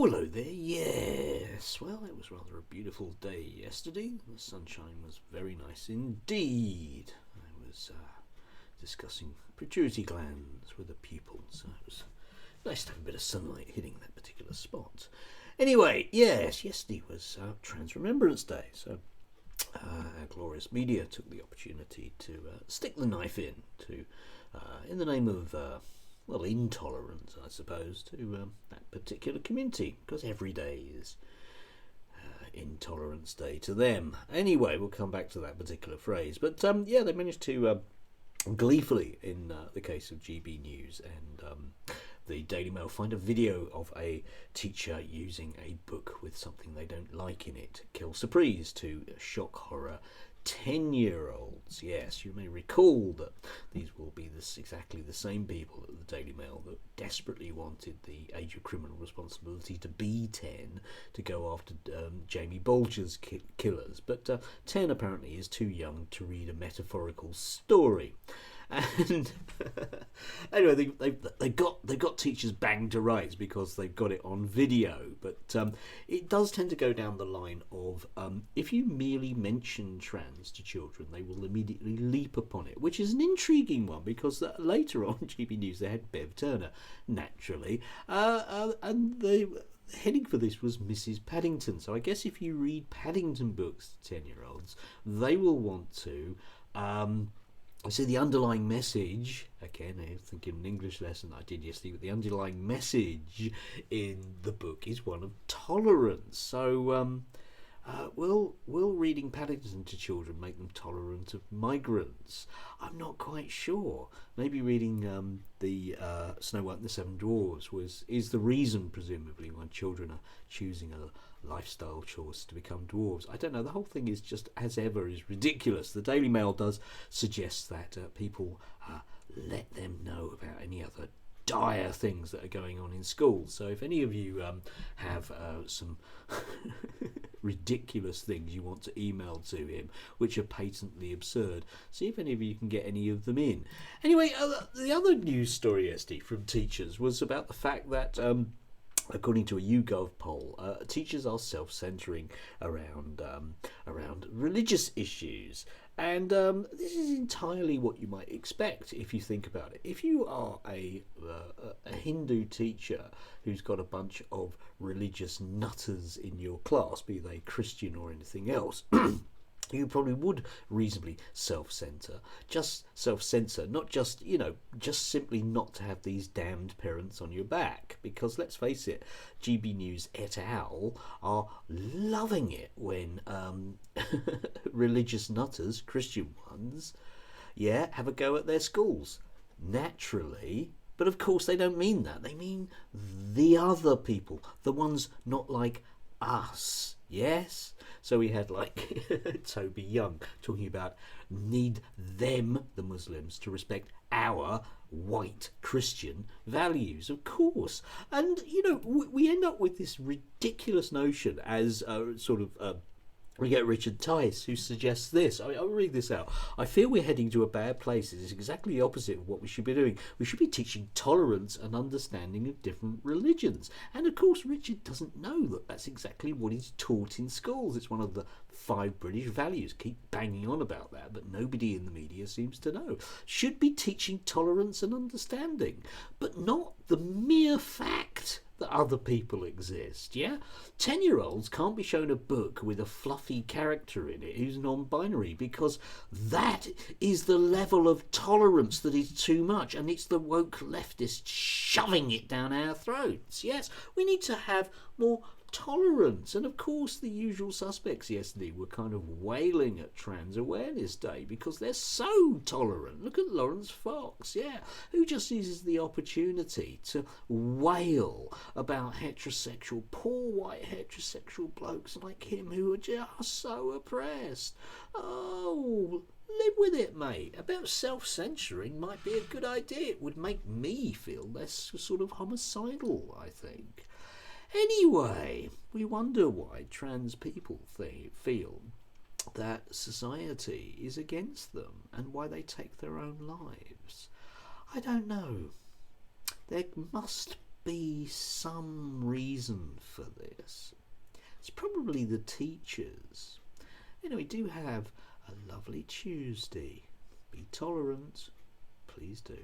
Hello there, yes. Well, it was rather a beautiful day yesterday. The sunshine was very nice indeed. I was discussing pituitary glands with a pupil, so it was nice to have a bit of sunlight hitting that particular spot. Anyway, yes, yesterday was Trans Remembrance Day, so our glorious media took the opportunity to stick the knife in the name of intolerance, I suppose, to that particular community, because every day is Intolerance Day to them. Anyway, we'll come back to that particular phrase. But they managed to gleefully, in the case of GB News and the Daily Mail, find a video of a teacher using a book with something they don't like in it. Kill surprise to shock horror 10-year-olds. Yes, you may recall that these will be exactly the same people at the Daily Mail that desperately wanted the age of criminal responsibility to be 10 to go after Jamie Bolger's killers. But 10 apparently is too young to read a metaphorical story. And anyway, they got teachers banged to rights because they've got it on video. But it does tend to go down the line of if you merely mention trans to children, they will immediately leap upon it, which is an intriguing one because later on GB News they had Bev Turner, naturally, and the heading for this was Mrs. Paddington. So I guess if you read Paddington books to 10-year-olds, they will want to. I see the underlying message, again, I think in an English lesson I did yesterday, but the underlying message in the book is one of tolerance. So will reading Paddington to children make them tolerant of migrants? I'm not quite sure. Maybe reading the Snow White and the Seven Dwarfs is the reason, presumably, when children are choosing a lifestyle choice to become dwarves. I don't know. The whole thing is just, as ever, is ridiculous. The Daily Mail does suggest that people let them know about any other dire things that are going on in schools. So if any of you have some ridiculous things you want to email to him which are patently absurd, see if any of you can get any of them in. Anyway, the other news story yesterday from teachers was about the fact that according to a YouGov poll, teachers are self-censoring around religious issues. And this is entirely what you might expect if you think about it. If you are a Hindu teacher who's got a bunch of religious nutters in your class, be they Christian or anything else, you probably would reasonably self-censor, not just, just simply not to have these damned parents on your back. Because let's face it, GB News et al. Are loving it when religious nutters, Christian ones, have a go at their schools. Naturally. But of course they don't mean that. They mean the other people, the ones not like us. Yes? So we had Toby Young talking about need them, the Muslims, to respect our white Christian values, of course. And, we end up with this ridiculous notion as we get Richard Tice, who suggests this. I'll read this out. I feel we're heading to a bad place. It is exactly the opposite of what we should be doing. We should be teaching tolerance and understanding of different religions. And of course, Richard doesn't know that that's exactly what he's taught in schools. It's one of the 5 British values. Keep banging on about that, but nobody in the media seems to know. Should be teaching tolerance and understanding, but not the mere fact that other people exist. 10-year-olds can't be shown a book with a fluffy character in it who's non-binary, because that is the level of tolerance that is too much, and it's the woke leftists shoving it down our throats. Yes, we need to have more tolerance. And of course the usual suspects yesterday were kind of wailing at Trans Awareness Day because they're so tolerant. Look at Lawrence Fox, who just uses the opportunity to wail about poor white heterosexual blokes like him who are just so oppressed. Oh, live with it, mate. About self-censoring might be a good idea. It would make me feel less sort of homicidal, I think. Anyway, we wonder why trans people feel that society is against them and why they take their own lives. I don't know. There must be some reason for this. It's probably the teachers. We do have a lovely Tuesday. Be tolerant, please do.